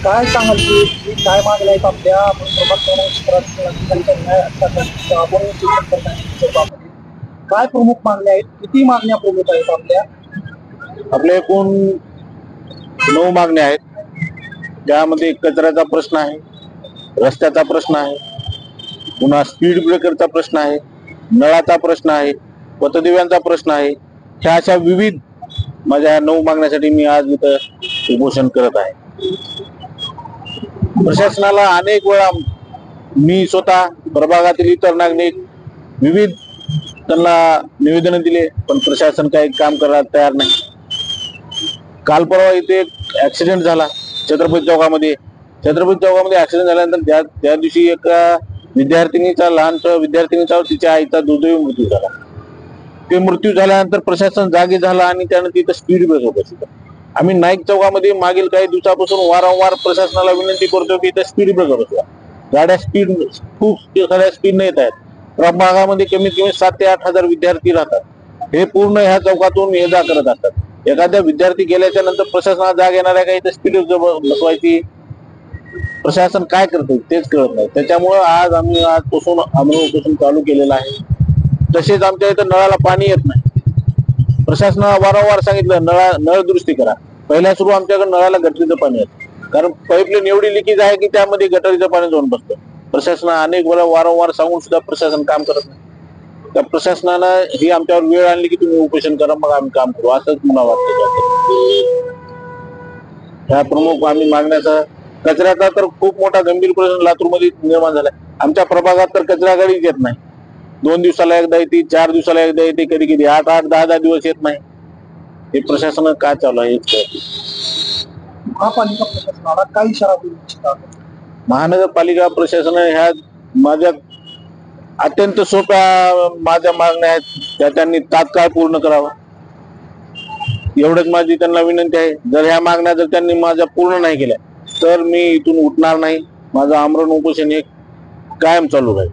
काय सांगाल की काय मागण्या आहेत आपल्या आपण प्रभाग क्रमांक 17 काय प्रमुख मागण्या आहेत, किती मागण्या प्रमुख आहेत आपल्या? आपल्या एकूण 9 मागण्या आहेत. त्यामध्ये कचऱ्याचा प्रश्न आहे, रस्त्याचा प्रश्न आहे, पुन्हा स्पीड ब्रेकरचा प्रश्न आहे, नळाचा प्रश्न आहे, पथदिव्यांचा प्रश्न आहे. ह्या अशा विविध माझ्या 9 मागण्यासाठी मी आज इथं उपोषण करत आहे. प्रशासनाला अनेक वेळा मी स्वतः प्रभागातील इतर नागरिक विविध त्यांना निवेदन दिले, पण प्रशासन काही काम करायला तयार नाही. काल परवा इथे एक ऍक्सिडेंट झाला छत्रपती चौकामध्ये. ऍक्सिडेंट झाल्यानंतर त्या दिवशी एका लहानशा विद्यार्थिनीचा तिच्या आईचा दुर्दैवी मृत्यू झाला. ते मृत्यू झाल्यानंतर प्रशासन जागे झाला आणि त्यानं तिथं स्पीड ब्रेकर बसवलं. आम्ही नाईक चौकामध्ये मागील काही दिवसापासून वारंवार प्रशासनाला विनंती करतो की इथं स्पीड ब्रेकर बसवा. गाड्या खूप साऱ्या स्पीडने येत आहेत. प्रभागामध्ये कमीत कमी 7 ते 8 हजार विद्यार्थी राहतात. हे पूर्ण ह्या चौकातून ये जा करत असतात. एखाद्या विद्यार्थी गेल्याच्या नंतर प्रशासनाला जाग येणार आहे का इथे स्पीड बसवायची? प्रशासन काय करते तेच कळत नाही. त्याच्यामुळे आम्ही आजपासून उपोषण चालू केलेलं आहे. तसेच आमच्या इथं नळाला पाणी येत नाही. प्रशासनाला वारंवार सांगितलं नळ दुरुस्ती करा. पहिल्या सुरू आमच्याकडे नळाला गटरीचं पाणी येतं, कारण पाईपलाईन एवढी लिकेज आहे की त्यामध्ये गटरीचं पाणी जाऊन बसतं. प्रशासनाला अनेक वेळा वारंवार सांगून सुद्धा प्रशासन काम करत नाही. त्या प्रशासनानं ही आमच्यावर वेळ आणली की तुम्ही उपोषण करा, मग आम्ही काम करू, असंच मला वाटतं. ह्या प्रमुख आम्ही मागण्याचा कचऱ्याचा तर खूप मोठा गंभीर प्रश्न लातूरमध्ये निर्माण झालाय. आमच्या प्रभागात तर कचरा गाडीच येत नाही. 2 दिवसाला एकदा येते, 4 दिवसाला एकदा येते, कधी कधी 8-8, 10-10 दिवस येत नाही. हे प्रशासन काय चालू आहे? महापालिका प्रशासनाला काय इशारा देऊ इच्छितात? महानगरपालिका प्रशासन ह्या माझ्या अत्यंत सोप्या माझ्या मागण्या आहेत, त्या त्यांनी तात्काळ पूर्ण करावा, एवढंच माझी त्यांना विनंती आहे. जर ह्या मागण्या त्यांनी माझ्या पूर्ण नाही केल्या तर मी इथून उठणार नाही. माझं आमरण उपोषण हे कायम चालू राहील.